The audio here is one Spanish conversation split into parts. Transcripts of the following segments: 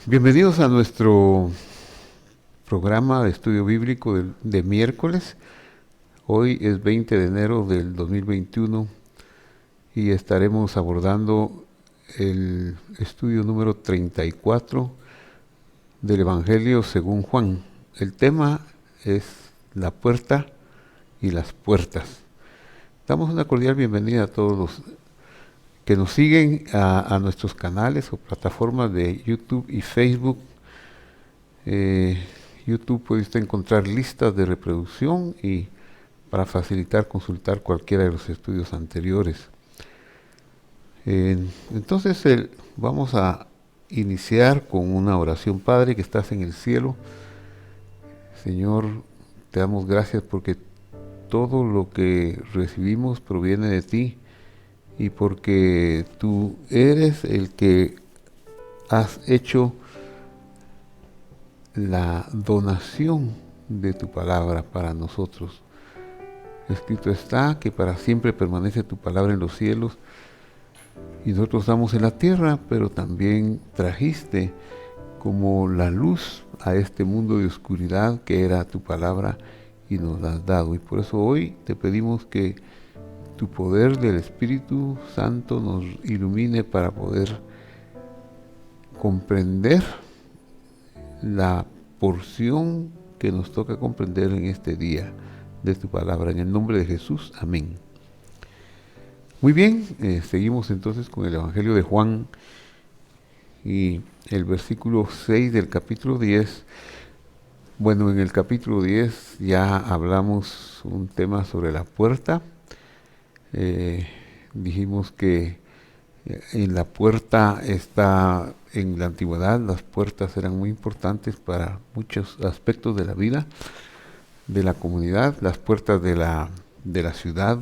Bienvenidos a nuestro programa de estudio bíblico de miércoles. Hoy es 20 de enero del 2021 y estaremos abordando el estudio número 34 del Evangelio según Juan. El tema es la puerta y las puertas. Damos una cordial bienvenida a todos los que nos siguen a nuestros canales o plataformas de YouTube y Facebook. YouTube puede usted encontrar listas de reproducción y para facilitar consultar cualquiera de los estudios anteriores. Entonces vamos a iniciar con una oración. Padre que estás en el cielo, Señor, te damos gracias porque todo lo que recibimos proviene de ti y porque tú eres el que has hecho la donación de tu palabra para nosotros. Escrito está que para siempre permanece tu palabra en los cielos y nosotros estamos en la tierra, pero también trajiste como la luz a este mundo de oscuridad que era tu palabra y nos la has dado. Y por eso hoy te pedimos que tu poder del Espíritu Santo nos ilumine para poder comprender la porción que nos toca comprender en este día de tu palabra. En el nombre de Jesús, amén. Muy bien, seguimos entonces con el Evangelio de Juan y el versículo 6 del capítulo 10. Bueno, en el capítulo 10 ya hablamos un tema sobre la puerta. Dijimos que en la puerta está, en la antigüedad, las puertas eran muy importantes para muchos aspectos de la vida, de la comunidad. Las puertas de la ciudad,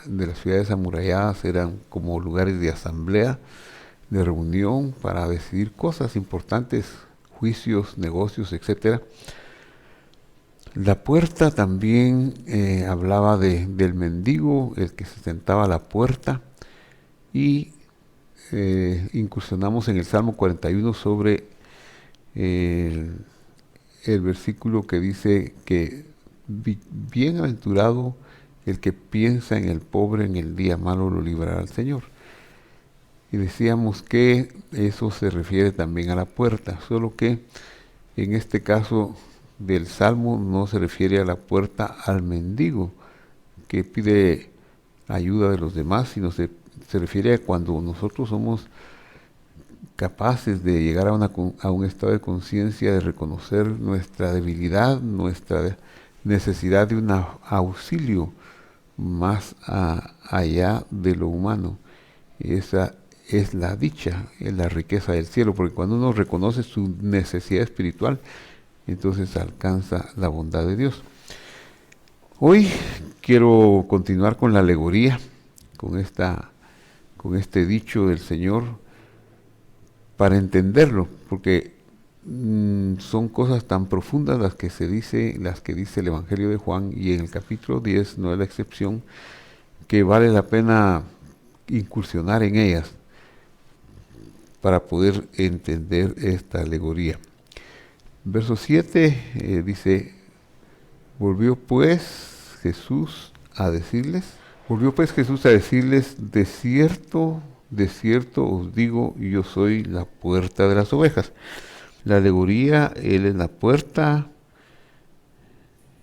de las ciudades amuralladas, eran como lugares de asamblea, de reunión para decidir cosas importantes, juicios, negocios, etcétera. La puerta también hablaba del mendigo, el que se sentaba a la puerta, y incursionamos en el Salmo 41 sobre el versículo que dice que bienaventurado el que piensa en el pobre en el día malo lo librará el Señor. Y decíamos que eso se refiere también a la puerta, solo que en este caso del Salmo no se refiere a la puerta al mendigo que pide ayuda de los demás, sino se refiere a cuando nosotros somos capaces de llegar a un estado de conciencia, de reconocer nuestra debilidad, nuestra necesidad de un auxilio más allá de lo humano. Esa es la dicha, es la riqueza del cielo, porque cuando uno reconoce su necesidad espiritual, entonces alcanza la bondad de Dios. Hoy quiero continuar con la alegoría, con este dicho del Señor, para entenderlo, porque son cosas tan profundas las que dice el Evangelio de Juan, y en el capítulo 10 no es la excepción, que vale la pena incursionar en ellas para poder entender esta alegoría. Verso 7 dice, volvió pues Jesús a decirles, de cierto os digo, yo soy la puerta de las ovejas. La alegoría, Él es la puerta,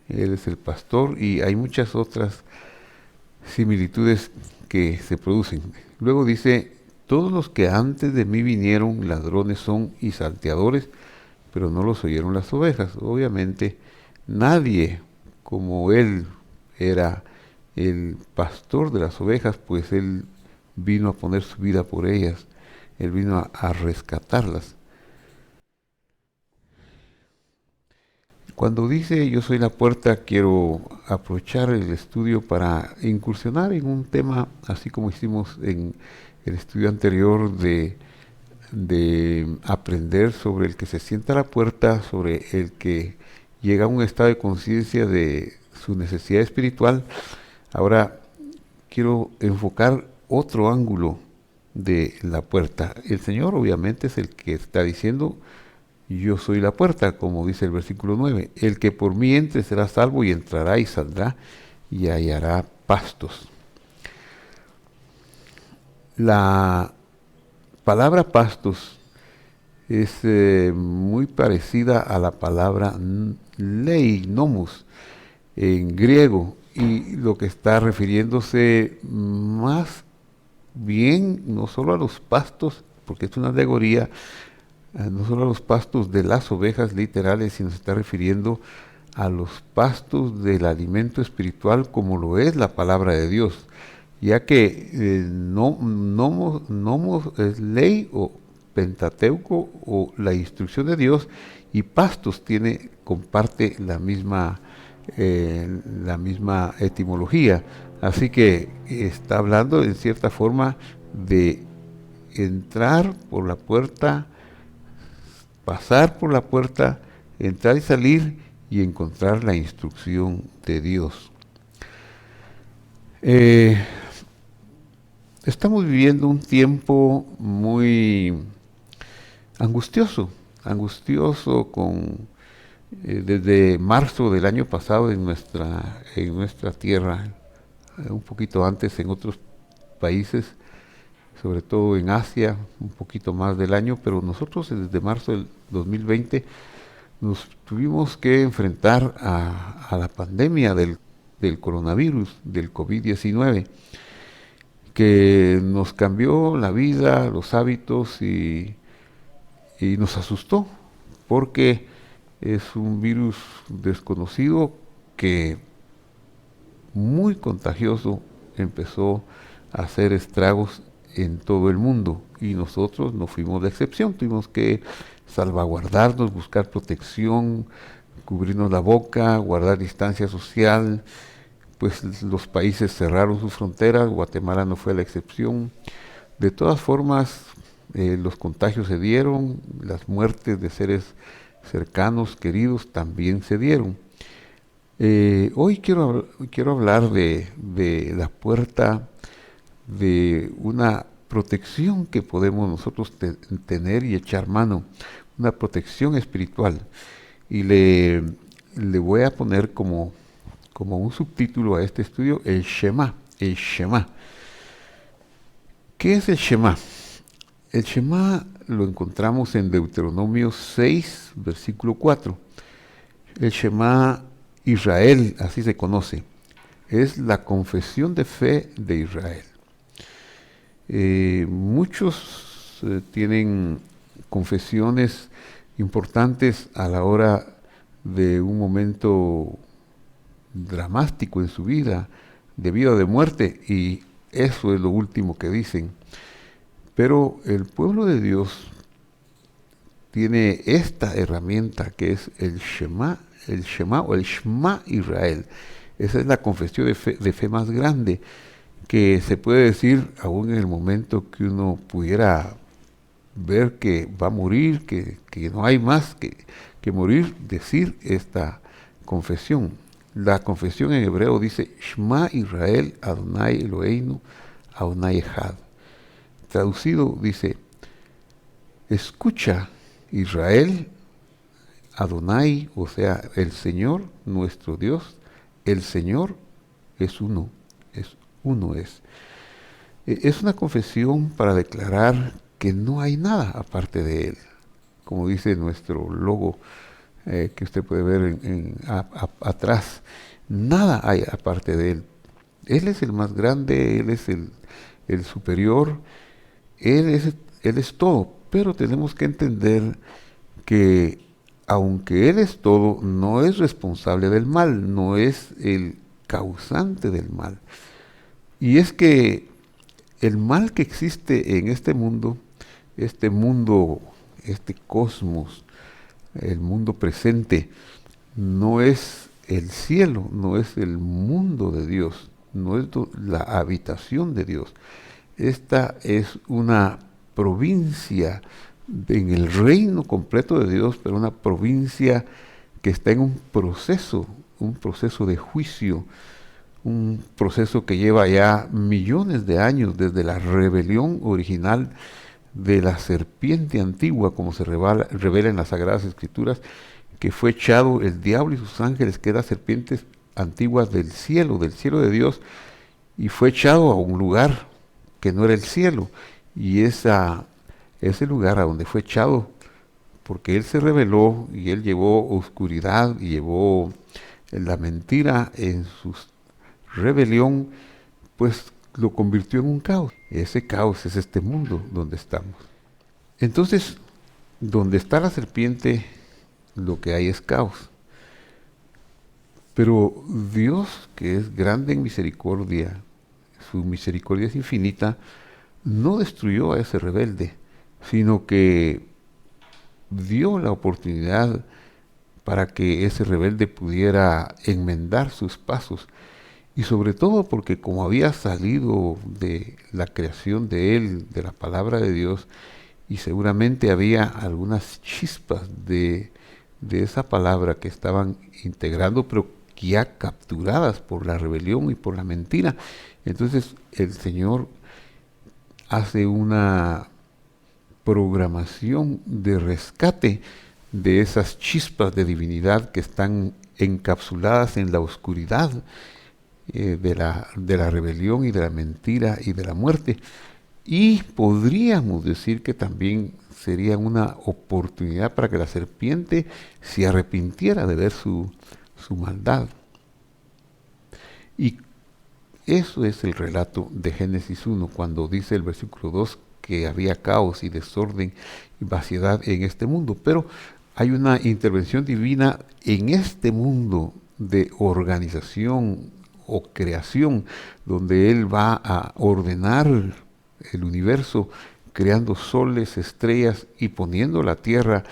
Él es el pastor, y hay muchas otras similitudes que se producen. Luego dice, todos los que antes de mí vinieron ladrones son y salteadores, pero no los oyeron las ovejas. Obviamente nadie como Él era el pastor de las ovejas, pues Él vino a poner su vida por ellas, Él vino a rescatarlas. Cuando dice yo soy la puerta, quiero aprovechar el estudio para incursionar en un tema, así como hicimos en el estudio anterior de aprender sobre el que se sienta a la puerta, sobre el que llega a un estado de conciencia de su necesidad espiritual. Ahora quiero enfocar otro ángulo de la puerta. El Señor obviamente es el que está diciendo, yo soy la puerta, como dice el versículo 9. El que por mí entre será salvo y entrará y saldrá y hallará pastos. La palabra pastos es muy parecida a la palabra lei, nomos, en griego, y lo que está refiriéndose más bien no solo a los pastos, porque es una alegoría, no solo a los pastos de las ovejas literales, sino se está refiriendo a los pastos del alimento espiritual como lo es la palabra de Dios, ya que nomos es ley o Pentateuco o la instrucción de Dios, y pastos comparte la misma etimología. Así que está hablando en cierta forma de entrar por la puerta, pasar por la puerta, entrar y salir y encontrar la instrucción de Dios. Estamos viviendo un tiempo muy angustioso desde marzo del año pasado en nuestra tierra, un poquito antes en otros países, sobre todo en Asia, un poquito más del año, pero nosotros desde marzo del 2020 nos tuvimos que enfrentar a la pandemia del coronavirus, del COVID-19, que nos cambió la vida, los hábitos y nos asustó, porque es un virus desconocido que muy contagioso empezó a hacer estragos en todo el mundo, y nosotros no fuimos la excepción. Tuvimos que salvaguardarnos, buscar protección, cubrirnos la boca, guardar distancia social, pues los países cerraron sus fronteras, Guatemala no fue la excepción. De todas formas, los contagios se dieron, las muertes de seres cercanos, queridos, también se dieron. Hoy quiero hablar de la puerta, de una protección que podemos nosotros tener y echar mano, una protección espiritual. Y le voy a poner como un subtítulo a este estudio, el Shema. El Shema. ¿Qué es el Shema? El Shema lo encontramos en Deuteronomio 6, versículo 4. El Shema Israel, así se conoce, es la confesión de fe de Israel. Muchos tienen confesiones importantes a la hora de un momento dramático en su vida, de vida o de muerte, y eso es lo último que dicen. Pero el pueblo de Dios tiene esta herramienta que es el Shema o el Shema Israel. Esa es la confesión de fe más grande que se puede decir aún en el momento que uno pudiera ver que va a morir, que no hay más que morir, decir esta confesión. La confesión en hebreo dice Shema Israel Adonai Eloheinu Adonai Echad. Traducido dice, escucha Israel, Adonai, o sea, el Señor, nuestro Dios, el Señor es uno, es uno es. Es una confesión para declarar que no hay nada aparte de Él, como dice nuestro logo que usted puede ver atrás. Nada hay aparte de Él. Él es el más grande, Él es el superior, Él es todo, pero tenemos que entender que aunque Él es todo, no es responsable del mal, no es el causante del mal. Y es que el mal que existe en este mundo, este cosmos, el mundo presente, no es el cielo, no es el mundo de Dios, no es la habitación de Dios. Esta es una provincia en el reino completo de Dios, pero una provincia que está en un proceso de juicio, un proceso que lleva ya millones de años desde la rebelión original de la serpiente antigua, como se revela en las Sagradas Escrituras, que fue echado el diablo y sus ángeles, que eran serpientes antiguas del cielo de Dios, y fue echado a un lugar que no era el cielo, y ese lugar a donde fue echado, porque él se rebeló y él llevó oscuridad y llevó la mentira en su rebelión, pues lo convirtió en un caos. Ese caos es este mundo donde estamos. Entonces, donde está la serpiente, lo que hay es caos. Pero Dios, que es grande en misericordia, su misericordia es infinita, no destruyó a ese rebelde, sino que dio la oportunidad para que ese rebelde pudiera enmendar sus pasos. Y sobre todo porque como había salido de la creación de él, de la palabra de Dios, y seguramente había algunas chispas de esa palabra que estaban integrando, pero ya capturadas por la rebelión y por la mentira. Entonces el Señor hace una programación de rescate de esas chispas de divinidad que están encapsuladas en la oscuridad de la rebelión y de la mentira y de la muerte. Y podríamos decir que también sería una oportunidad para que la serpiente se arrepintiera de ver su maldad. Y eso es el relato de Génesis 1, cuando dice el versículo 2 que había caos y desorden y vaciedad en este mundo. Pero hay una intervención divina en este mundo de organización o creación, donde Él va a ordenar el universo, creando soles, estrellas y poniendo la tierra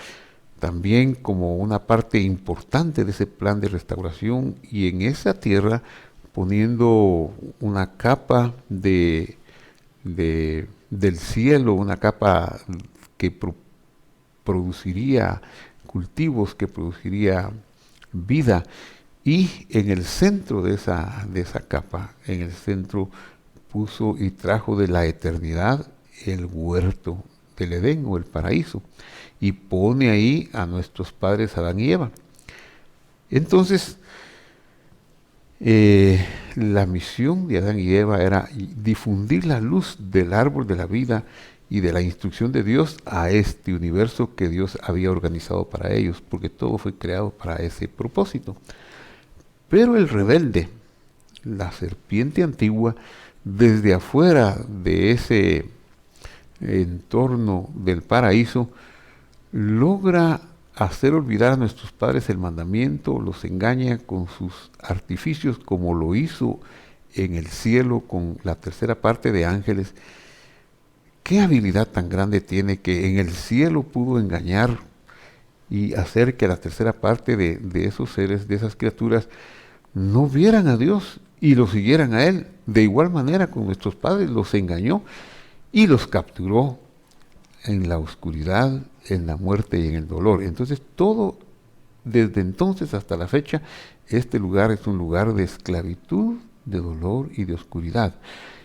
también como una parte importante de ese plan de restauración, y en esa tierra poniendo una capa del cielo, una capa que produciría cultivos, que produciría vida, y en el centro de esa capa, en el centro puso y trajo de la eternidad el huerto del Edén o el paraíso, y pone ahí a nuestros padres Adán y Eva. Entonces, la misión de Adán y Eva era difundir la luz del árbol de la vida y de la instrucción de Dios a este universo que Dios había organizado para ellos, porque todo fue creado para ese propósito. Pero el rebelde, la serpiente antigua, desde afuera de ese entorno del paraíso, logra hacer olvidar a nuestros padres el mandamiento, los engaña con sus artificios, como lo hizo en el cielo con la tercera parte de ángeles. ¿Qué habilidad tan grande tiene que en el cielo pudo engañar y hacer que la tercera parte de esos seres, de esas criaturas, no vieran a Dios y lo siguieran a Él? De igual manera con nuestros padres los engañó y los capturó en la oscuridad, en la muerte y en el dolor. Entonces todo, desde entonces hasta la fecha, este lugar es un lugar de esclavitud, de dolor y de oscuridad.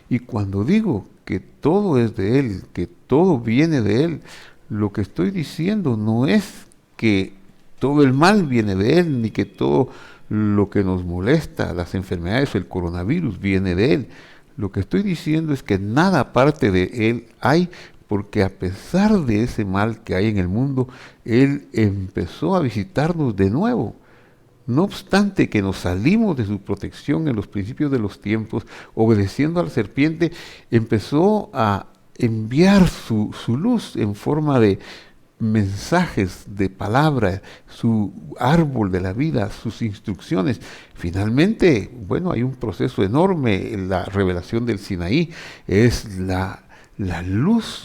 Y cuando digo que todo es de Él, que todo viene de Él, lo que estoy diciendo no es que todo el mal viene de Él, ni que todo lo que nos molesta, las enfermedades o el coronavirus viene de Él. Lo que estoy diciendo es que nada aparte de Él hay, porque a pesar de ese mal que hay en el mundo, Él empezó a visitarnos de nuevo. No obstante que nos salimos de su protección en los principios de los tiempos, obedeciendo a la serpiente, empezó a enviar su luz en forma de mensajes, de palabra, su árbol de la vida, sus instrucciones. Finalmente, bueno, hay un proceso enorme. La revelación del Sinaí es la luz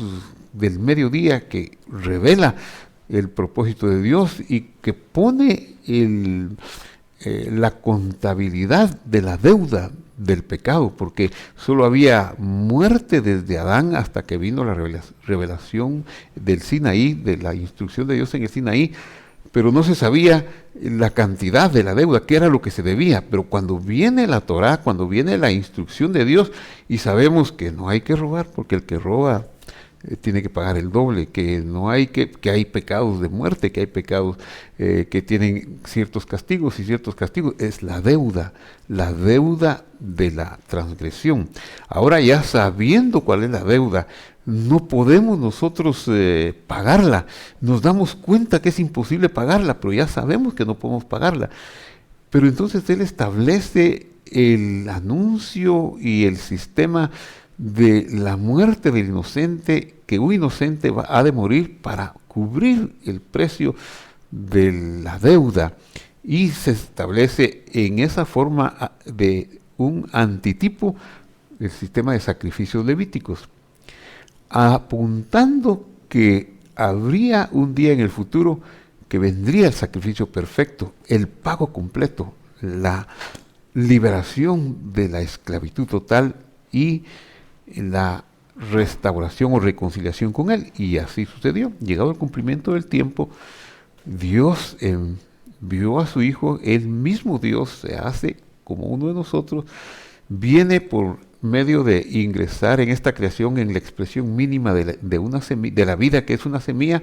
del mediodía que revela el propósito de Dios y que pone la contabilidad de la deuda del pecado, porque solo había muerte desde Adán hasta que vino la revelación del Sinaí, de la instrucción de Dios en el Sinaí, pero no se sabía la cantidad de la deuda, qué era lo que se debía. Pero cuando viene la Torá, cuando viene la instrucción de Dios, y sabemos que no hay que robar, porque el que roba tiene que pagar el doble, que no hay que hay pecados de muerte, que hay pecados que tienen ciertos castigos y ciertos castigos, es la deuda de la transgresión. Ahora, ya sabiendo cuál es la deuda, no podemos nosotros pagarla. Nos damos cuenta que es imposible pagarla, pero ya sabemos que no podemos pagarla. Pero entonces Él establece el anuncio y el sistema de la muerte del inocente, que un inocente ha de morir para cubrir el precio de la deuda, y se establece en esa forma de un antitipo el sistema de sacrificios levíticos, apuntando que habría un día en el futuro que vendría el sacrificio perfecto, el pago completo, la liberación de la esclavitud total y la restauración o reconciliación con Él. Y así sucedió. Llegado el cumplimiento del tiempo, Dios envió a su Hijo, el mismo Dios se hace como uno de nosotros, viene por medio de ingresar en esta creación en la expresión mínima de la vida, que es una semilla,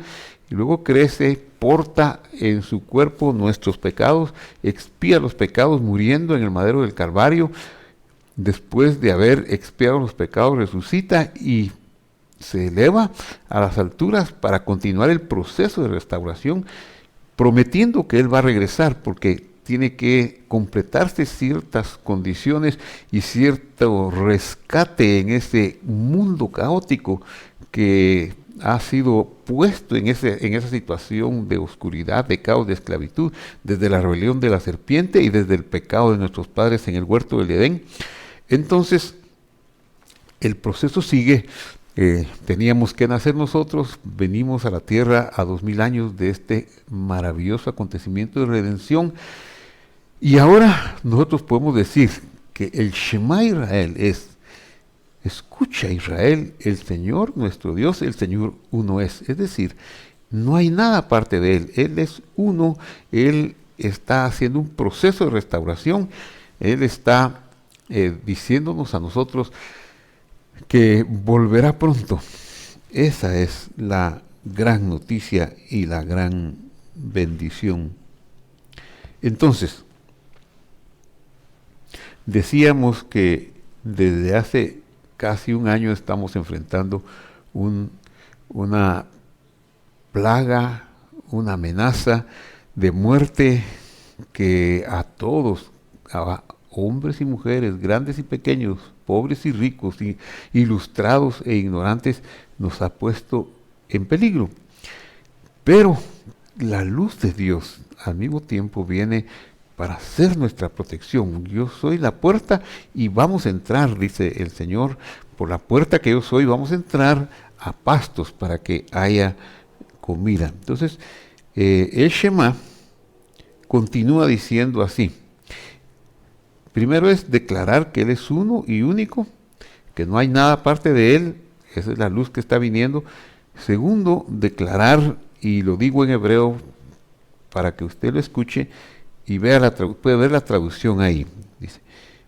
y luego crece, porta en su cuerpo nuestros pecados, expía los pecados muriendo en el madero del Calvario. Después de haber expiado los pecados, resucita y se eleva a las alturas para continuar el proceso de restauración, prometiendo que Él va a regresar, porque tiene que completarse ciertas condiciones y cierto rescate en ese mundo caótico que ha sido puesto en esa situación de oscuridad, de caos, de esclavitud, desde la rebelión de la serpiente y desde el pecado de nuestros padres en el huerto del Edén. Entonces, el proceso sigue. Teníamos que nacer nosotros, venimos a la tierra a 2000 años de este maravilloso acontecimiento de redención, y ahora nosotros podemos decir que el Shema Israel es: escucha Israel, el Señor nuestro Dios, el Señor uno es. Es decir, no hay nada aparte de Él. Él es uno, Él está haciendo un proceso de restauración, Él está diciéndonos a nosotros que volverá pronto. Esa es la gran noticia y la gran bendición. Entonces, decíamos que desde hace casi un año estamos enfrentando una plaga, una amenaza de muerte que a todos, a hombres y mujeres, grandes y pequeños, pobres y ricos, ilustrados e ignorantes, nos ha puesto en peligro. Pero la luz de Dios al mismo tiempo viene para ser nuestra protección. Yo soy la puerta y vamos a entrar, dice el Señor, por la puerta que yo soy, vamos a entrar a pastos para que haya comida. Entonces, el Shema continúa diciendo así. Primero es declarar que Él es uno y único, que no hay nada aparte de Él, esa es la luz que está viniendo. Segundo, declarar, y lo digo en hebreo para que usted lo escuche y puede ver la traducción ahí. Dice: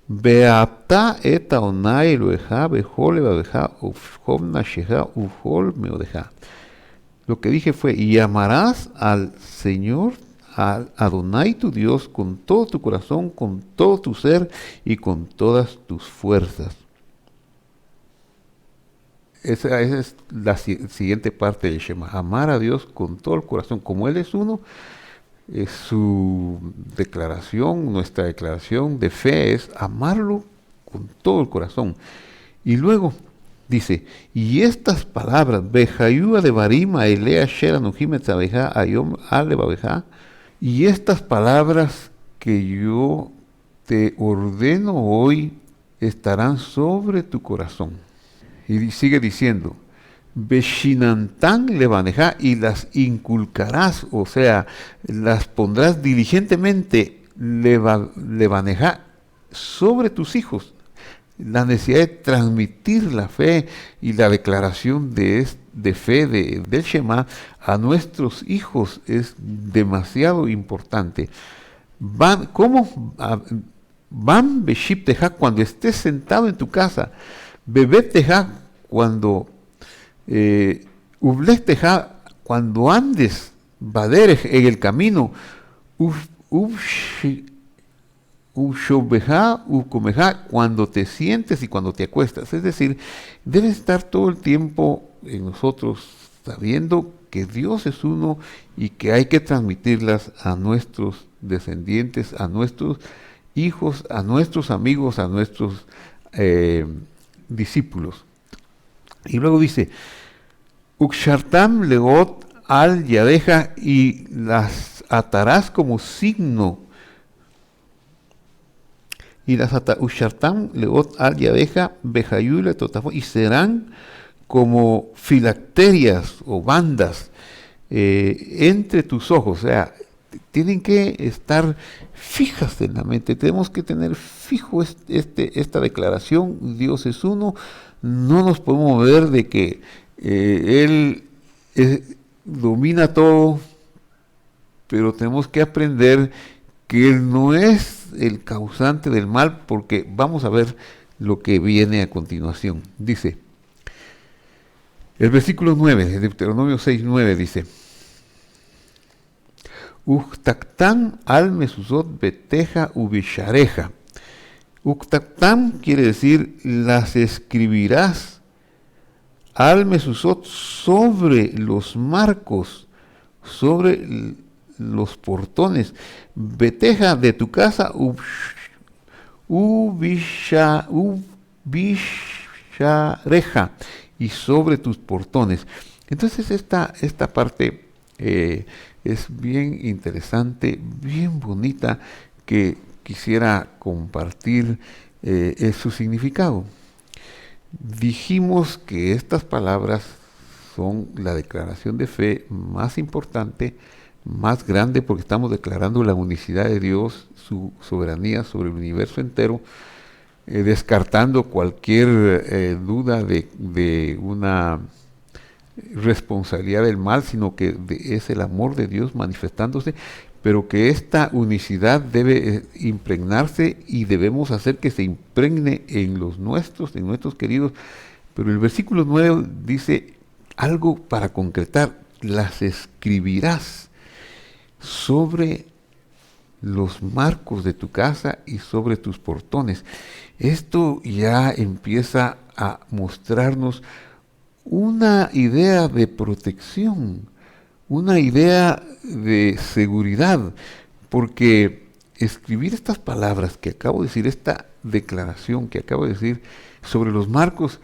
Beata et Adonai Eloheja bechol levaveja ufchol nafsheja ufchol meodeja. Lo que dije fue: y amarás al Señor, a Adonai tu Dios, con todo tu corazón, con todo tu ser y con todas tus fuerzas. Esa es la siguiente parte del Shema: amar a Dios con todo el corazón. Como Él es uno, su declaración, nuestra declaración de fe es amarlo con todo el corazón. Y luego dice: y estas palabras, Bejayúa de Barima, Elea Shera Nujimet Abeja, Ayom Alebabeja, y estas palabras que yo te ordeno hoy estarán sobre tu corazón. Y sigue diciendo: Beshinantán levaneja, y las inculcarás, o sea, las pondrás diligentemente levaneja sobre tus hijos. la necesidad de transmitir la fe y la declaración de fe del Shema a nuestros hijos es demasiado importante. ¿Cómo? Van Beship Teja cuando estés sentado en tu casa, Bebet Teja cuando Ublek Teja cuando andes, Baderech en el camino, Ushobeja, Ukomeja, cuando te sientes y cuando te acuestas. Es decir, debe estar todo el tiempo en nosotros sabiendo que Dios es uno y que hay que transmitirlas a nuestros descendientes, a nuestros hijos, a nuestros amigos, a nuestros discípulos. Y luego dice, Ukshartam leot al yadeja, y las atarás como signo. Y las Ushartam leot al yadeja bejayule totafo, y serán como filacterias o bandas entre tus ojos. O sea, tienen que estar fijas en la mente. Tenemos que tener fijo esta declaración: Dios es uno. No nos podemos mover de que Él domina todo, pero tenemos que aprender que Él no es el causante del mal, porque vamos a ver lo que viene a continuación. Dice, el versículo 9, de Deuteronomio 6:9 dice, Uktaktan al mesusot beteja ubishareja. Uktaktan quiere decir las escribirás al mesusot, sobre los marcos, sobre los portones, beteja de tu casa, ubishareja, y sobre tus portones. Entonces esta parte es bien interesante, bien bonita, que quisiera compartir su significado. Dijimos que estas palabras son la declaración de fe más importante, más grande, porque estamos declarando la unicidad de Dios, su soberanía sobre el universo entero, descartando cualquier duda de una responsabilidad del mal, sino que es el amor de Dios manifestándose, pero que esta unicidad debe impregnarse y debemos hacer que se impregne en los nuestros queridos. Pero el versículo 9 dice algo para concretar: las escribirás sobre los marcos de tu casa y sobre tus portones. Esto ya empieza a mostrarnos una idea de protección, una idea de seguridad, porque escribir estas palabras que acabo de decir, esta declaración que acabo de decir sobre los marcos,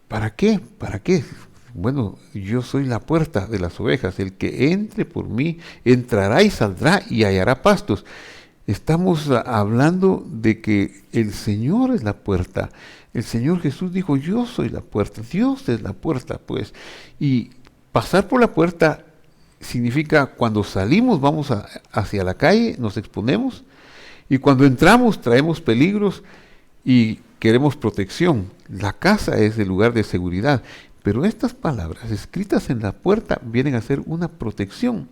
¿para qué? ¿Para qué? Bueno, yo soy la puerta de las ovejas, el que entre por mí entrará y saldrá y hallará pastos. Estamos hablando de que el Señor es la puerta. El Señor Jesús dijo, yo soy la puerta, Dios es la puerta, pues. Y pasar por la puerta significa cuando salimos vamos hacia la calle, nos exponemos, y cuando entramos traemos peligros y queremos protección. La casa es el lugar de seguridad, pero estas palabras escritas en la puerta vienen a ser una protección.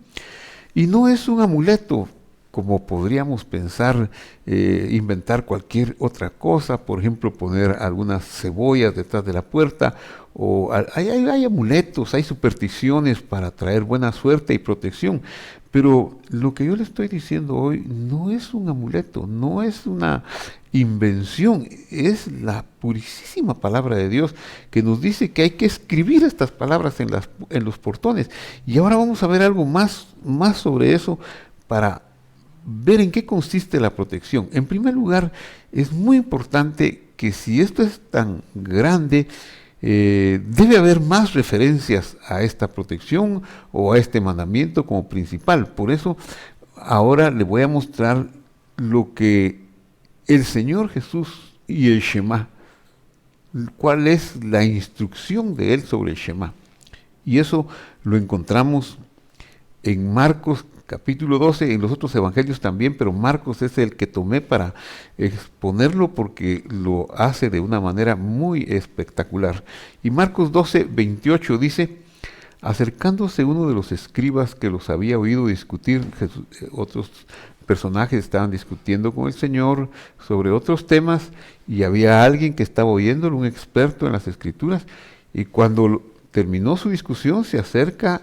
Y no es un amuleto, como podríamos pensar, inventar cualquier otra cosa, por ejemplo, poner algunas cebollas detrás de la puerta, o hay amuletos, hay supersticiones para traer buena suerte y protección, pero lo que yo le estoy diciendo hoy no es un amuleto, no es una invención, es la purísima palabra de Dios que nos dice que hay que escribir estas palabras en los portones. Y ahora vamos a ver algo más sobre eso para ver en qué consiste la protección. En primer lugar, es muy importante que si esto es tan grande, debe haber más referencias a esta protección o a este mandamiento como principal. Por eso, ahora le voy a mostrar lo que el Señor Jesús y el Shema, cuál es la instrucción de Él sobre el Shema. Y eso lo encontramos en Marcos capítulo 12, en los otros evangelios también, pero Marcos es el que tomé para exponerlo porque lo hace de una manera muy espectacular. Y Marcos 12, 28 dice: acercándose uno de los escribas que los había oído discutir, otros personajes estaban discutiendo con el Señor sobre otros temas, y había alguien que estaba oyéndolo, un experto en las Escrituras, y cuando terminó su discusión se acerca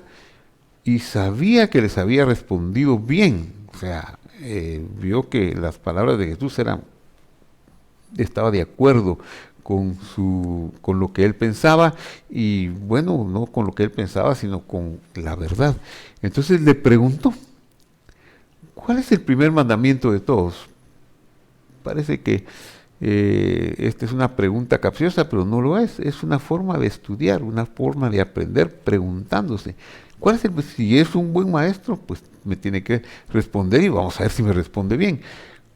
y sabía que les había respondido bien, o sea, vio que las palabras de Jesús estaba de acuerdo con lo que él pensaba, y bueno, no con lo que él pensaba, sino con la verdad. Entonces le preguntó: ¿cuál es el primer mandamiento de todos? Parece que esta es una pregunta capciosa, pero no lo es. Es una forma de estudiar, una forma de aprender preguntándose. Si es un buen maestro, pues me tiene que responder y vamos a ver si me responde bien.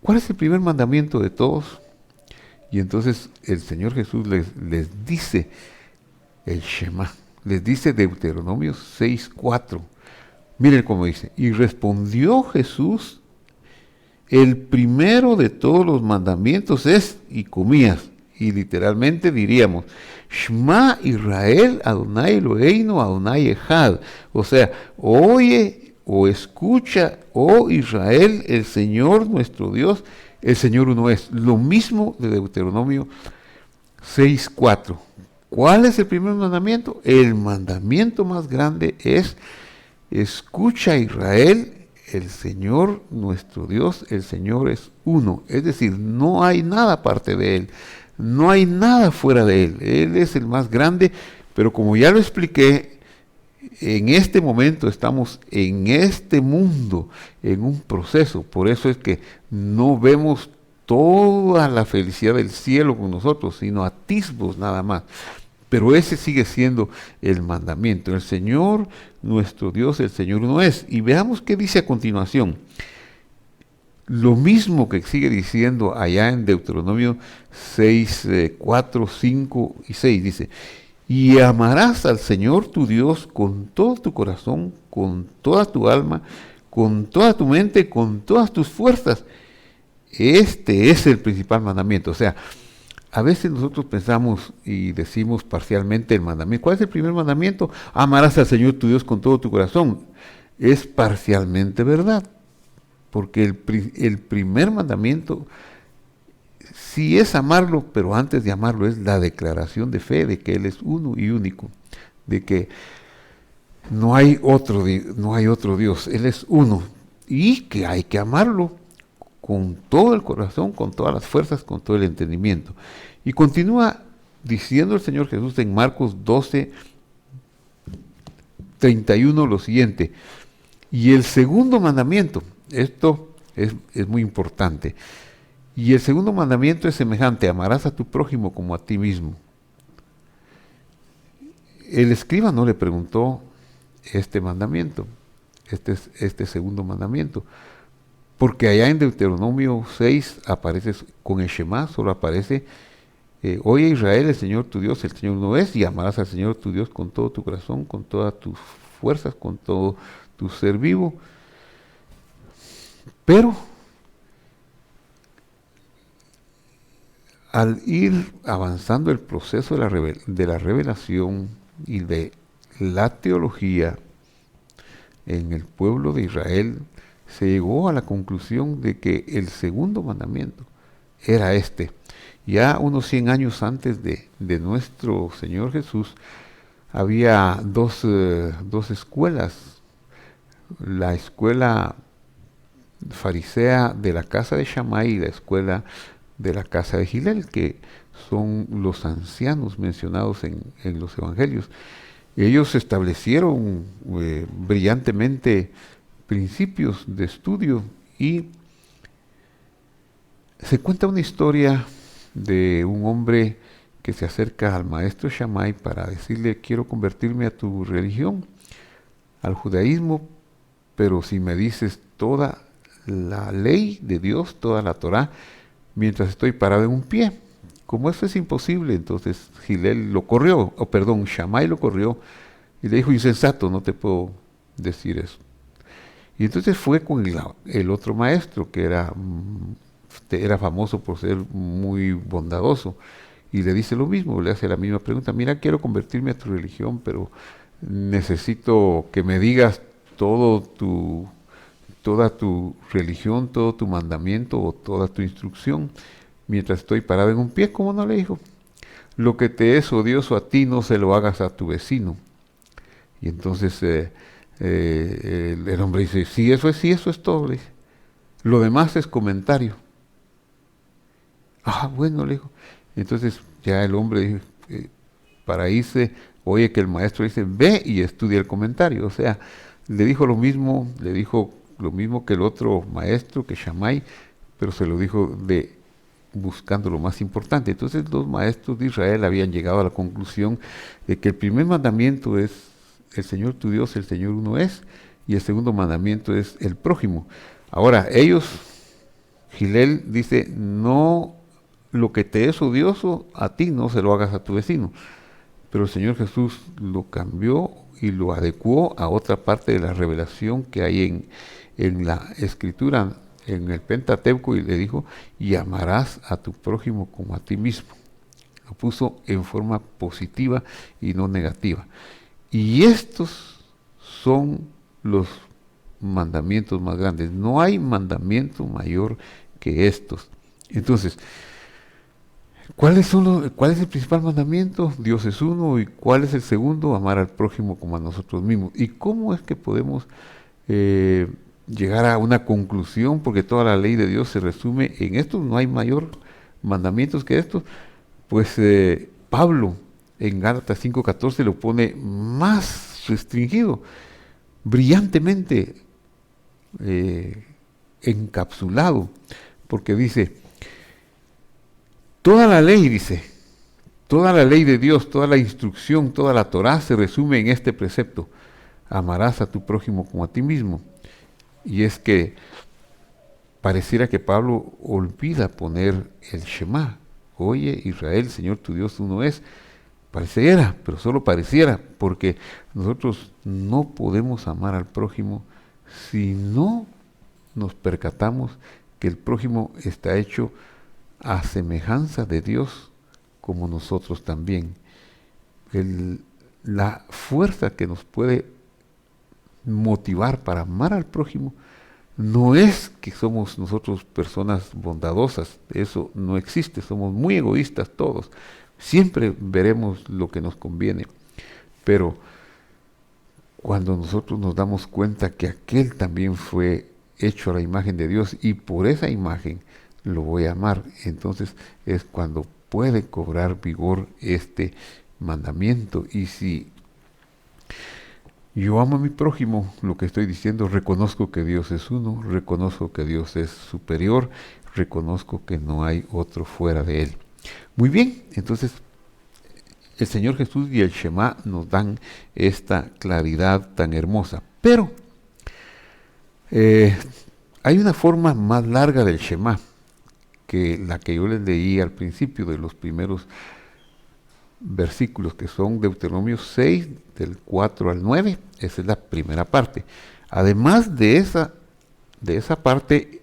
¿Cuál es el primer mandamiento de todos? Y entonces el Señor Jesús les dice el Shema, les dice Deuteronomio 6:4. Miren cómo dice: y respondió Jesús: el primero de todos los mandamientos es, y comillas, y literalmente diríamos, Shema Israel, Adonai Eloheinu, Adonai Echad. O sea, oye o escucha, oh Israel, el Señor nuestro Dios, el Señor uno es. Lo mismo de Deuteronomio 6:4. ¿Cuál es el primer mandamiento? El mandamiento más grande es: escucha Israel, el Señor nuestro Dios, el Señor es uno. Es decir, no hay nada aparte de Él, no hay nada fuera de Él. Él es el más grande, pero como ya lo expliqué, en este momento estamos en este mundo, en un proceso. Por eso es que no vemos toda la felicidad del cielo con nosotros, sino atisbos nada más. Pero ese sigue siendo el mandamiento. El Señor, nuestro Dios, el Señor uno es. Y veamos qué dice a continuación. Lo mismo que sigue diciendo allá en Deuteronomio 6, 4, 5 y 6. Dice: y amarás al Señor tu Dios con todo tu corazón, con toda tu alma, con toda tu mente, con todas tus fuerzas. Este es el principal mandamiento. O sea, a veces nosotros pensamos y decimos parcialmente el mandamiento. ¿Cuál es el primer mandamiento? Amarás al Señor tu Dios con todo tu corazón. Es parcialmente verdad, porque el primer mandamiento sí es amarlo, pero antes de amarlo es la declaración de fe de que Él es uno y único, de que no hay otro Dios, Él es uno, y que hay que amarlo con todo el corazón, con todas las fuerzas, con todo el entendimiento. Y continúa diciendo el Señor Jesús en Marcos 12, 31 lo siguiente: y el segundo mandamiento, esto es muy importante, y el segundo mandamiento es semejante: amarás a tu prójimo como a ti mismo. El escriba no le preguntó este mandamiento, este segundo mandamiento, porque allá en Deuteronomio 6 aparece con el Shema, solo aparece: oye Israel, el Señor tu Dios, el Señor uno es, y amarás al Señor tu Dios con todo tu corazón, con todas tus fuerzas, con todo tu ser vivo. Pero al ir avanzando el proceso de la revelación y de la teología en el pueblo de Israel, se llegó a la conclusión de que el segundo mandamiento era este. Ya unos 100 años antes de nuestro Señor Jesús, había dos escuelas. La escuela farisea de la casa de Shammai y la escuela de la casa de Gilel, que son los ancianos mencionados en los evangelios. Ellos establecieron brillantemente principios de estudio, y se cuenta una historia de un hombre que se acerca al maestro Shammai para decirle: quiero convertirme a tu religión, al judaísmo, pero si me dices toda la ley de Dios, toda la Torá, mientras estoy parado en un pie. Como eso es imposible, entonces Gilel lo corrió, Shammai lo corrió y le dijo: insensato, no te puedo decir eso. Y entonces fue con el otro maestro, que era famoso por ser muy bondadoso, y le dice lo mismo, le hace la misma pregunta: mira, quiero convertirme a tu religión, pero necesito que me digas todo toda tu religión, todo tu mandamiento o toda tu instrucción, mientras estoy parado en un pie. ¿Cómo no? Le dijo: lo que te es odioso a ti, no se lo hagas a tu vecino. Y entonces el hombre dice: sí, eso es todo. Le dice: lo demás es comentario. Ah, bueno, le dijo. Entonces ya el hombre dijo, para irse, oye que el maestro dice: ve y estudia el comentario. O sea, le dijo lo mismo que el otro maestro, que Shammai, pero se lo dijo buscando lo más importante. Entonces los maestros de Israel habían llegado a la conclusión de que el primer mandamiento es: el Señor tu Dios, el Señor uno es, y el segundo mandamiento es el prójimo. Ahora, Gilel dice: no, lo que te es odioso a ti, no se lo hagas a tu vecino. Pero el Señor Jesús lo cambió y lo adecuó a otra parte de la revelación que hay en la Escritura, en el Pentateuco, y le dijo: y amarás a tu prójimo como a ti mismo. Lo puso en forma positiva y no negativa. Y estos son los mandamientos más grandes. No hay mandamiento mayor que estos. Entonces, ¿cuál es el principal mandamiento? Dios es uno. ¿Y cuál es el segundo? Amar al prójimo como a nosotros mismos. ¿Y cómo es que podemos llegar a una conclusión? Porque toda la ley de Dios se resume en esto. No hay mayor mandamientos que estos. Pues Pablo en Gálatas 5:14 lo pone más restringido, brillantemente encapsulado, porque dice: toda la ley, dice, toda la ley de Dios, toda la instrucción, toda la Torá se resume en este precepto: amarás a tu prójimo como a ti mismo. Y es que pareciera que Pablo olvida poner el Shema: oye Israel, Señor tu Dios uno es. Pareciera, pero solo pareciera, porque nosotros no podemos amar al prójimo si no nos percatamos que el prójimo está hecho a semejanza de Dios, como nosotros también. La fuerza que nos puede motivar para amar al prójimo no es que somos nosotros personas bondadosas, eso no existe, somos muy egoístas todos, siempre veremos lo que nos conviene, pero cuando nosotros nos damos cuenta que aquel también fue hecho a la imagen de Dios y por esa imagen lo voy a amar, entonces es cuando puede cobrar vigor este mandamiento. Y si yo amo a mi prójimo, lo que estoy diciendo: reconozco que Dios es uno, reconozco que Dios es superior, reconozco que no hay otro fuera de Él. Muy bien, entonces el Señor Jesús y el Shema nos dan esta claridad tan hermosa. Pero hay una forma más larga del Shema, que la que yo les leí al principio de los primeros versículos, que son Deuteronomio 6, del 4 al 9. Esa es la primera parte. Además de esa parte,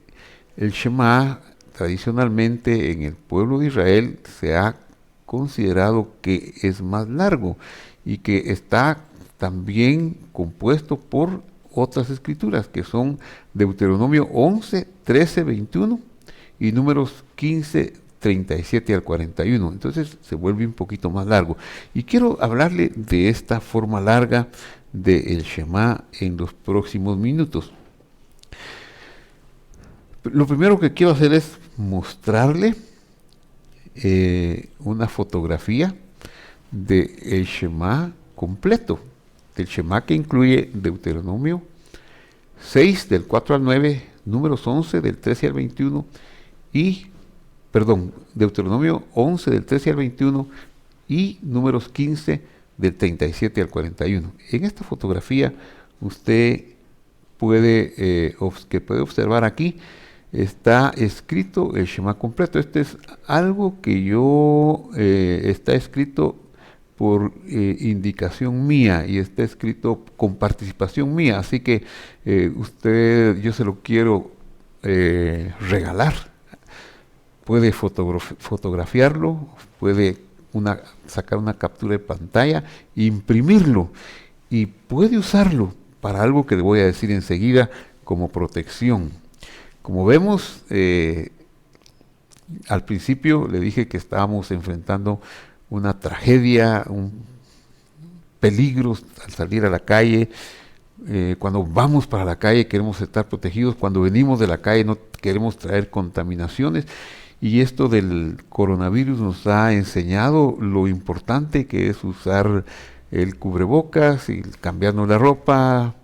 el Shema tradicionalmente en el pueblo de Israel se ha considerado que es más largo y que está también compuesto por otras escrituras, que son Deuteronomio 11, 13, 21 y Números 15, 37 al 41. Entonces se vuelve un poquito más largo. Y quiero hablarle de esta forma larga del Shema en los próximos minutos. Lo primero que quiero hacer es mostrarle una fotografía del Shema completo, del Shema que incluye Deuteronomio 6 del 4 al 9, Números 11 del 13 al 21 Deuteronomio 11 del 13 al 21 y Números 15 del 37 al 41. En esta fotografía usted puede observar aquí, está escrito el Shema completo. Este es algo que está escrito por indicación mía y está escrito con participación mía, así que yo se lo quiero regalar. Puede fotografiarlo, puede sacar una captura de pantalla, imprimirlo y puede usarlo para algo que le voy a decir enseguida como protección. Como vemos, al principio le dije que estábamos enfrentando una tragedia, un peligro al salir a la calle. Cuando vamos para la calle queremos estar protegidos, cuando venimos de la calle no queremos traer contaminaciones. Y esto del coronavirus nos ha enseñado lo importante que es usar el cubrebocas y cambiarnos la ropa,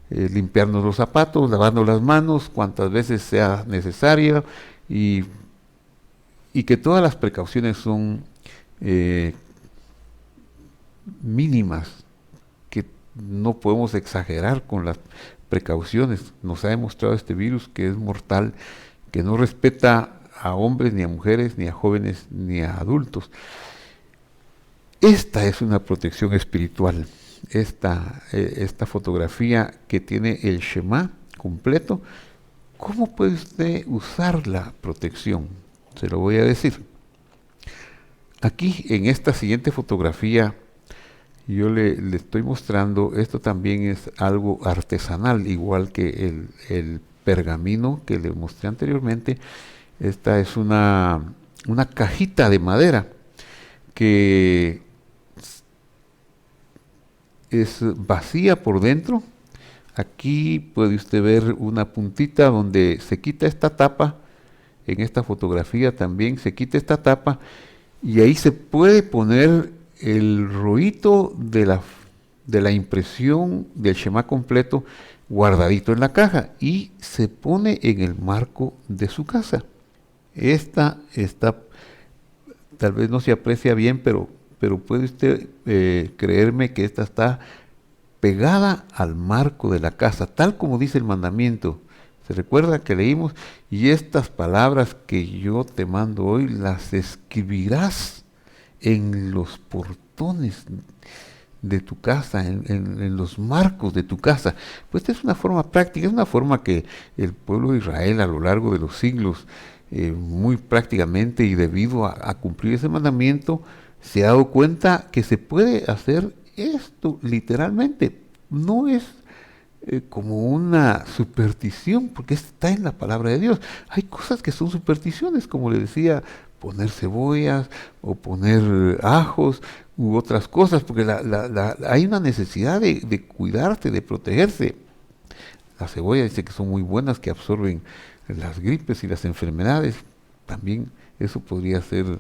limpiarnos los zapatos, lavarnos las manos cuantas veces sea necesario y que todas las precauciones son mínimas, que no podemos exagerar con las precauciones. Nos ha demostrado este virus que es mortal, que no respeta a hombres, ni a mujeres, ni a jóvenes, ni a adultos. Esta es una protección espiritual. Esta fotografía que tiene el Shema completo, ¿cómo puede usted usar la protección? Se lo voy a decir. Aquí en esta siguiente fotografía yo le estoy mostrando, esto también es algo artesanal, igual que el pergamino que le mostré anteriormente. Esta es una cajita de madera que es vacía por dentro. Aquí puede usted ver una puntita donde se quita esta tapa. En esta fotografía también se quita esta tapa y ahí se puede poner el rollito de la impresión del Shema completo guardadito en la caja y se pone en el marco de su casa. Esta está, tal vez no se aprecia bien, pero puede usted creerme que esta está pegada al marco de la casa, tal como dice el mandamiento. ¿Se recuerda que leímos? Y estas palabras que yo te mando hoy las escribirás en los portones de tu casa, en los marcos de tu casa. Pues esta es una forma práctica, es una forma que el pueblo de Israel a lo largo de los siglos, muy prácticamente y debido a cumplir ese mandamiento, se ha dado cuenta que se puede hacer esto literalmente. No es como una superstición, porque está en la palabra de Dios. Hay cosas que son supersticiones, como le decía, poner cebollas o poner ajos u otras cosas, porque hay una necesidad de cuidarse, de protegerse. La cebolla dice que son muy buenas, que absorben las gripes y las enfermedades. También eso podría ser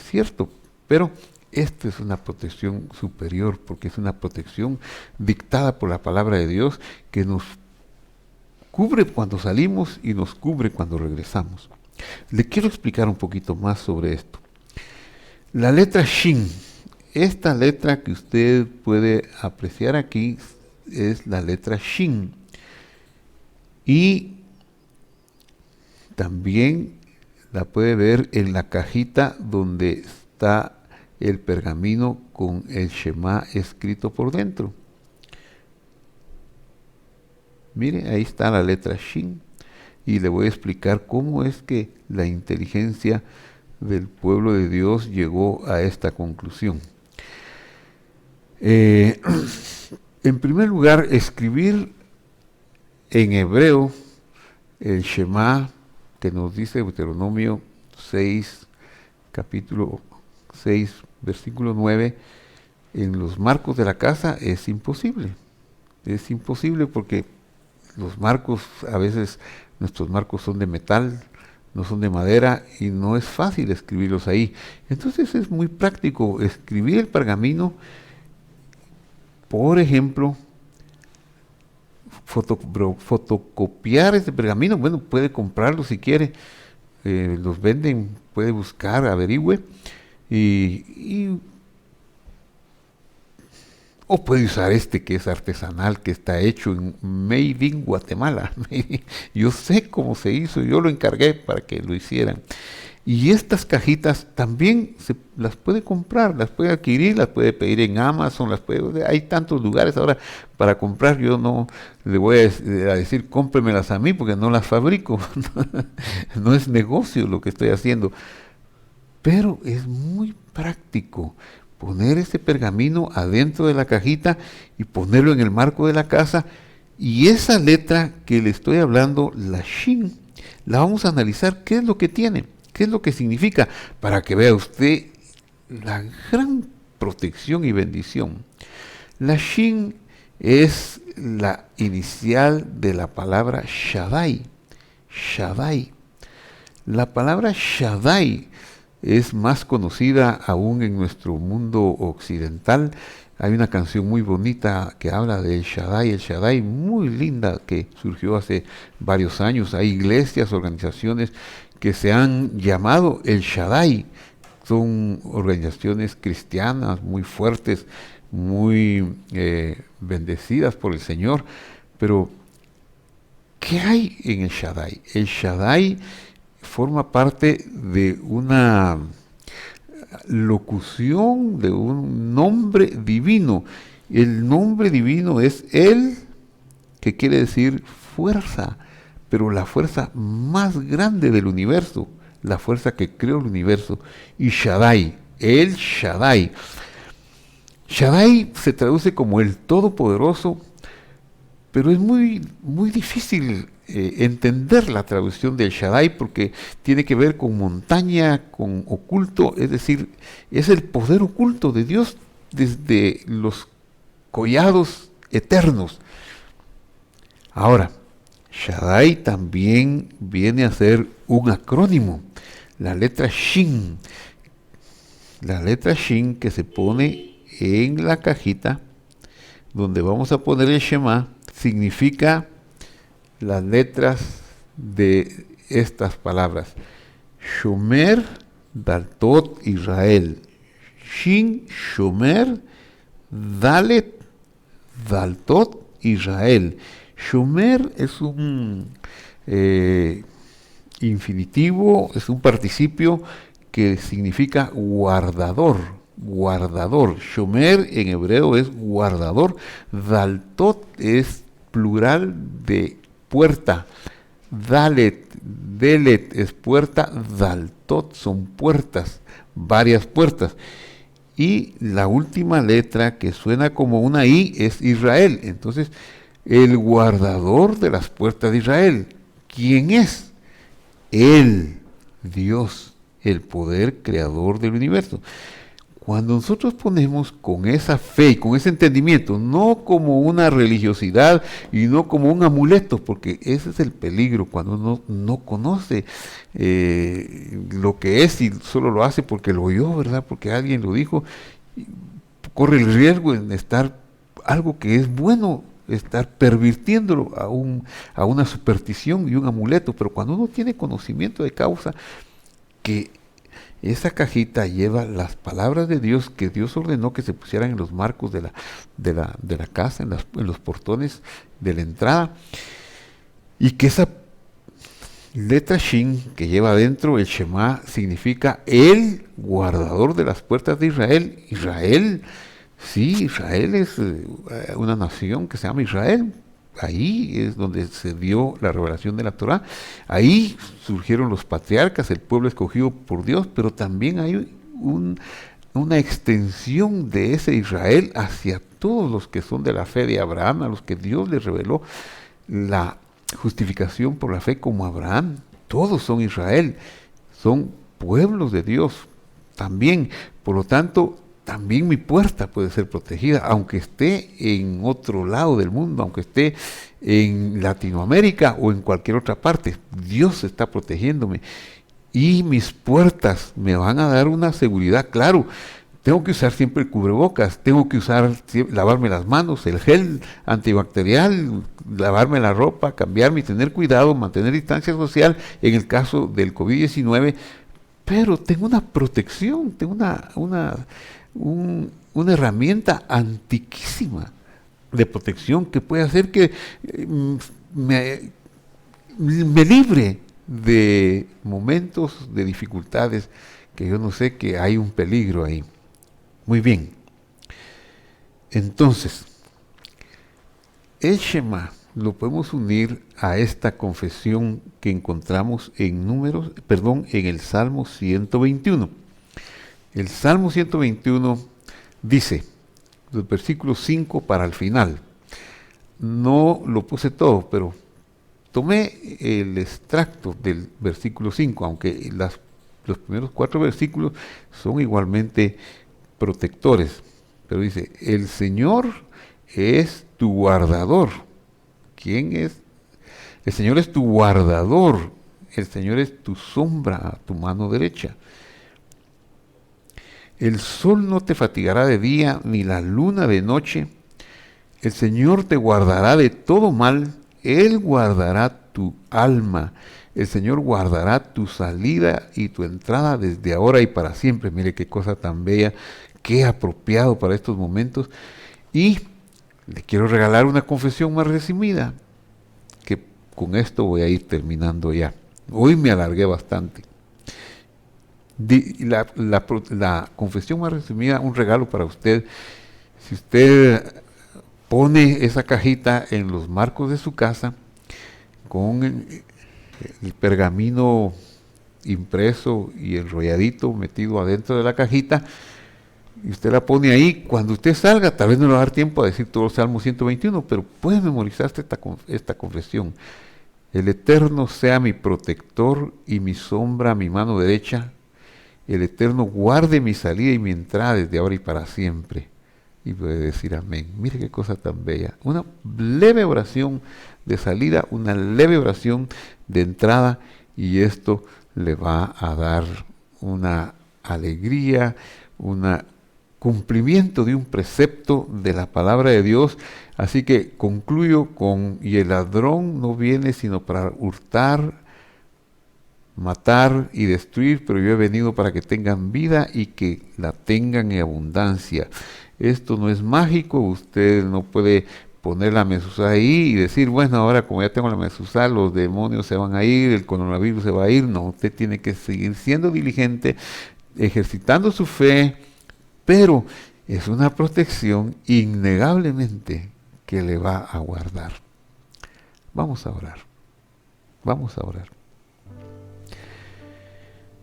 cierto, pero esta es una protección superior, porque es una protección dictada por la palabra de Dios que nos cubre cuando salimos y nos cubre cuando regresamos. Le quiero explicar un poquito más sobre esto. La letra Shin, esta letra que usted puede apreciar aquí es la letra Shin. Y también la puede ver en la cajita donde está el pergamino con el Shema escrito por dentro. Mire, ahí está la letra Shin. Y le voy a explicar cómo es que la inteligencia del pueblo de Dios llegó a esta conclusión. En primer lugar, escribir en hebreo el Shema que nos dice Deuteronomio 6, capítulo 6, versículo 9, en los marcos de la casa es imposible. Es imposible porque los marcos, a veces nuestros marcos son de metal, no son de madera y no es fácil escribirlos ahí. Entonces es muy práctico escribir el pergamino, por ejemplo, fotocopiar este pergamino. Bueno, puede comprarlo si quiere, los venden, puede buscar, averigüe, o puede usar este que es artesanal, que está hecho en Made in Guatemala. Yo sé cómo se hizo, yo lo encargué para que lo hicieran. Y estas cajitas también se las puede comprar, las puede adquirir, las puede pedir en Amazon, hay tantos lugares ahora para comprar. Yo no le voy a decir cómpremelas a mí porque no las fabrico. No es negocio lo que estoy haciendo. Pero es muy práctico poner ese pergamino adentro de la cajita y ponerlo en el marco de la casa. Y esa letra que le estoy hablando, la Shin, la vamos a analizar. ¿Qué es lo que tiene? ¿Qué es lo que significa? Para que vea usted la gran protección y bendición. La Shin es la inicial de la palabra Shaddai. Shaddai. La palabra Shaddai es más conocida aún en nuestro mundo occidental. Hay una canción muy bonita que habla del Shaddai, el Shaddai, muy linda, que surgió hace varios años. Hay iglesias, organizaciones que se han llamado el Shaddai. Son organizaciones cristianas muy fuertes, muy bendecidas por el Señor. Pero, ¿qué hay en el Shaddai? El Shaddai forma parte de una locución, de un nombre divino. El nombre divino es Él, que quiere decir fuerza, pero la fuerza más grande del universo, la fuerza que creó el universo. Y Shaddai, el Shaddai. Shaddai se traduce como el Todopoderoso, pero es muy, muy difícil entender la traducción del Shaddai porque tiene que ver con montaña, con oculto, es decir, es el poder oculto de Dios desde los collados eternos. Ahora, Shaddai también viene a ser un acrónimo, la letra Shin. La letra Shin que se pone en la cajita donde vamos a poner el Shema significa las letras de estas palabras. Shomer, Daltot, Israel. Shin, Shomer, Dalet, Daltot, Israel. Shomer es un infinitivo, es un participio que significa guardador, guardador. Shomer en hebreo es guardador. Daltot es plural de puerta. Dalet, Delet es puerta. Daltot son puertas, varias puertas. Y la última letra que suena como una I es Israel. Entonces, el guardador de las puertas de Israel. ¿Quién es? Él, Dios, el poder creador del universo. Cuando nosotros ponemos con esa fe y con ese entendimiento, no como una religiosidad y no como un amuleto, porque ese es el peligro cuando uno no conoce lo que es y solo lo hace porque lo oyó, ¿verdad? Porque alguien lo dijo, corre el riesgo en estar algo que es bueno, estar pervirtiéndolo a una superstición y un amuleto. Pero cuando uno tiene conocimiento de causa, que esa cajita lleva las palabras de Dios que Dios ordenó que se pusieran en los marcos de la casa, en los portones de la entrada, y que esa letra Shin que lleva adentro el Shema significa el guardador de las puertas de Israel. Israel, sí, Israel es una nación que se llama Israel. Ahí es donde se dio la revelación de la Torá. Ahí surgieron los patriarcas, el pueblo escogido por Dios, pero también hay una extensión de ese Israel hacia todos los que son de la fe de Abraham, a los que Dios les reveló la justificación por la fe como Abraham. Todos son Israel, son pueblos de Dios también. Por lo tanto, también mi puerta puede ser protegida, aunque esté en otro lado del mundo, aunque esté en Latinoamérica o en cualquier otra parte. Dios está protegiéndome y mis puertas me van a dar una seguridad. Claro, tengo que usar siempre el cubrebocas, tengo que lavarme las manos, el gel antibacterial, lavarme la ropa, cambiarme y tener cuidado, mantener distancia social en el caso del COVID-19, pero tengo una protección, tengo una herramienta antiquísima de protección que puede hacer que me libre de momentos de dificultades que yo no sé que hay un peligro ahí. Muy bien. Entonces, el Shema lo podemos unir a esta confesión que encontramos en el Salmo 121. El Salmo 121 dice, los versículos 5 para el final. No lo puse todo, pero tomé el extracto del versículo 5, aunque los primeros 4 versículos son igualmente protectores. Pero dice, el Señor es tu guardador. ¿Quién es? El Señor es tu guardador. El Señor es tu sombra a tu mano derecha. El sol no te fatigará de día, ni la luna de noche. El Señor te guardará de todo mal. Él guardará tu alma. El Señor guardará tu salida y tu entrada desde ahora y para siempre. Mire qué cosa tan bella, qué apropiado para estos momentos. Y le quiero regalar una confesión más resumida, que con esto voy a ir terminando ya. Hoy me alargué bastante. La confesión más resumida, un regalo para usted. Si usted pone esa cajita en los marcos de su casa con el pergamino impreso y enrolladito metido adentro de la cajita, y usted la pone ahí, cuando usted salga, tal vez no le va a dar tiempo a decir todo el Salmo 121, pero puede memorizarse esta confesión. El Eterno sea mi protector y mi sombra a mi mano derecha. El Eterno guarde mi salida y mi entrada desde ahora y para siempre. Y puede decir amén. Mire qué cosa tan bella. Una leve oración de salida, una leve oración de entrada, y esto le va a dar una alegría, un cumplimiento de un precepto de la palabra de Dios. Así que concluyo con, y el ladrón no viene sino para hurtar, matar y destruir, pero yo he venido para que tengan vida y que la tengan en abundancia. Esto no es mágico, usted no puede poner la mezuzá ahí y decir, bueno, ahora como ya tengo la mezuzá, los demonios se van a ir, el coronavirus se va a ir. No, usted tiene que seguir siendo diligente, ejercitando su fe, pero es una protección innegablemente que le va a guardar. Vamos a orar. Vamos a orar.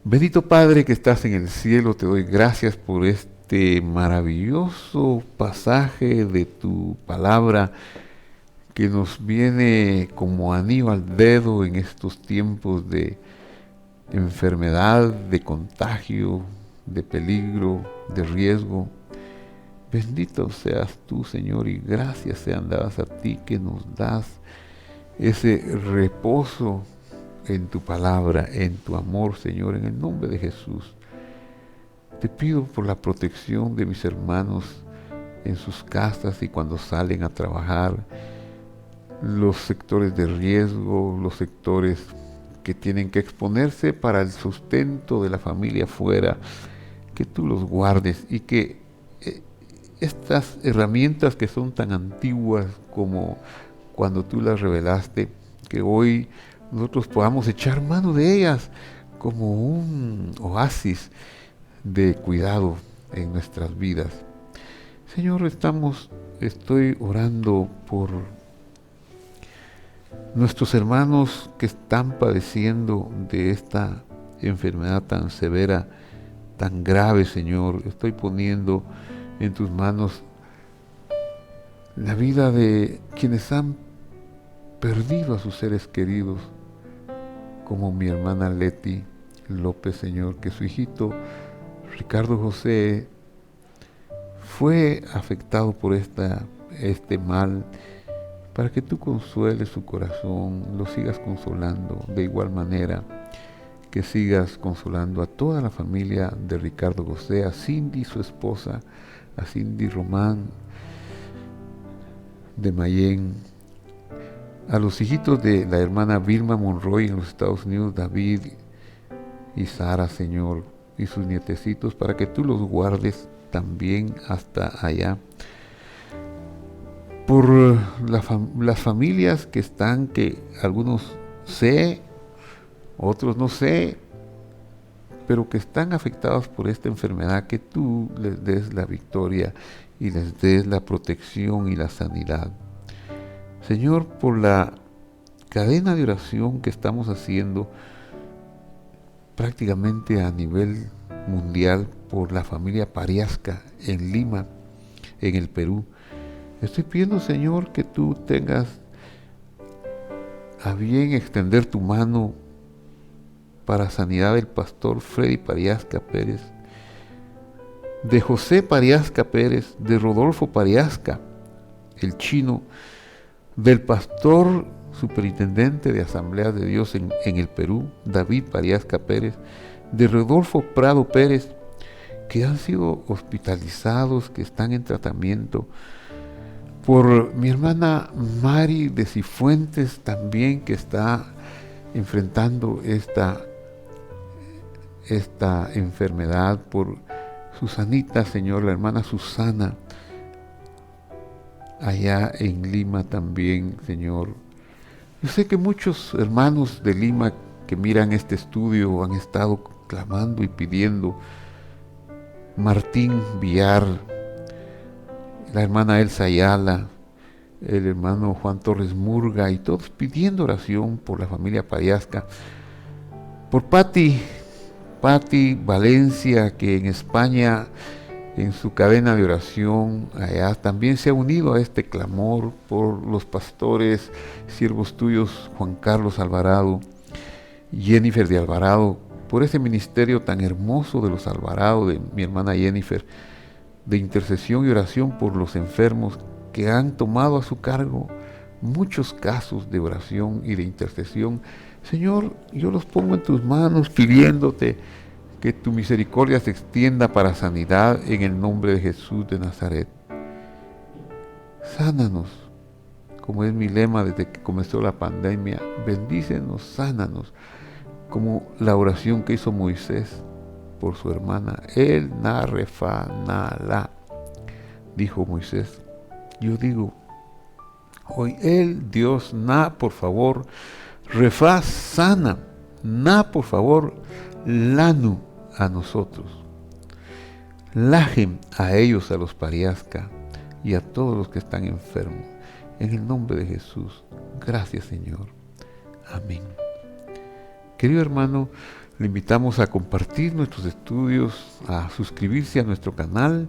Bendito Padre que estás en el cielo, te doy gracias por este maravilloso pasaje de tu palabra que nos viene como anillo al dedo en estos tiempos de enfermedad, de contagio, de peligro, de riesgo. Bendito seas tú, Señor, y gracias sean dadas a ti que nos das ese reposo en tu palabra, en tu amor, Señor, en el nombre de Jesús. Te pido por la protección de mis hermanos en sus casas y cuando salen a trabajar, los sectores de riesgo, los sectores que tienen que exponerse para el sustento de la familia afuera, que tú los guardes y que estas herramientas que son tan antiguas como cuando tú las revelaste, que hoy nosotros podamos echar mano de ellas como un oasis de cuidado en nuestras vidas. Señor, estoy orando por nuestros hermanos que están padeciendo de esta enfermedad tan severa, tan grave, Señor. Estoy poniendo en tus manos la vida de quienes han perdido a sus seres queridos, como mi hermana Leti López, Señor, que su hijito Ricardo José fue afectado por este mal, para que tú consueles su corazón, lo sigas consolando de igual manera que sigas consolando a toda la familia de Ricardo José, a Cindy, su esposa, a Cindy Román de Mayén, a los hijitos de la hermana Vilma Monroy en los Estados Unidos, David y Sara, Señor, y sus nietecitos, para que tú los guardes también hasta allá. Por las familias que algunos sé otros no sé, pero que están afectados por esta enfermedad, que tú les des la victoria y les des la protección y la sanidad. Señor, por la cadena de oración que estamos haciendo prácticamente a nivel mundial por la familia Pariasca en Lima, en el Perú, estoy pidiendo, Señor, que tú tengas a bien extender tu mano para sanidad del pastor Freddy Pariasca Pérez, de José Pariasca Pérez, de Rodolfo Pariasca, el chino, del pastor superintendente de Asamblea de Dios en el Perú, David Pariasca Pérez, de Rodolfo Prado Pérez, que han sido hospitalizados, que están en tratamiento, por mi hermana Mari de Cifuentes también, que está enfrentando esta enfermedad, por Susanita, Señor, la hermana Susana, allá en Lima también, Señor. Yo sé que muchos hermanos de Lima que miran este estudio han estado clamando y pidiendo. Martín Villar, la hermana Elsa Ayala, el hermano Juan Torres Murga, y todos pidiendo oración por la familia Pariasca, por Patti Valencia, que en España, en su cadena de oración allá, también se ha unido a este clamor, por los pastores, siervos tuyos, Juan Carlos Alvarado, Jennifer de Alvarado, por ese ministerio tan hermoso de los Alvarado, de mi hermana Jennifer, de intercesión y oración por los enfermos, que han tomado a su cargo muchos casos de oración y de intercesión. Señor, yo los pongo en tus manos pidiéndote que tu misericordia se extienda para sanidad en el nombre de Jesús de Nazaret. Sánanos, como es mi lema desde que comenzó la pandemia. Bendícenos, sánanos, como la oración que hizo Moisés por su hermana. El na refa na la, dijo Moisés. Yo digo hoy, el Dios na, por favor, refa, sana, na, por favor, lanu, a nosotros, lajem, a ellos, a los Pariasca y a todos los que están enfermos, en el nombre de Jesús. Gracias, Señor. Amén. Querido hermano, le invitamos a compartir nuestros estudios, a suscribirse a nuestro canal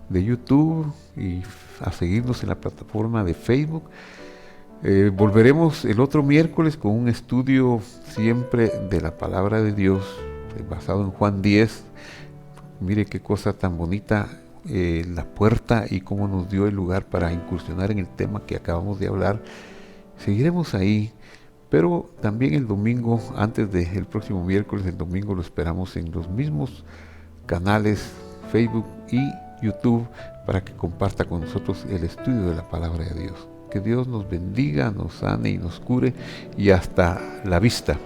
de YouTube y a seguirnos en la plataforma de Facebook. Volveremos el otro miércoles con un estudio siempre de la palabra de Dios, basado en Juan 10. Mire qué cosa tan bonita, la puerta, y cómo nos dio el lugar para incursionar en el tema que acabamos de hablar. Seguiremos ahí, pero también el domingo, antes del próximo miércoles, el domingo lo esperamos en los mismos canales Facebook y YouTube, para que comparta con nosotros el estudio de la palabra de Dios. Que Dios nos bendiga, nos sane y nos cure, y hasta la vista.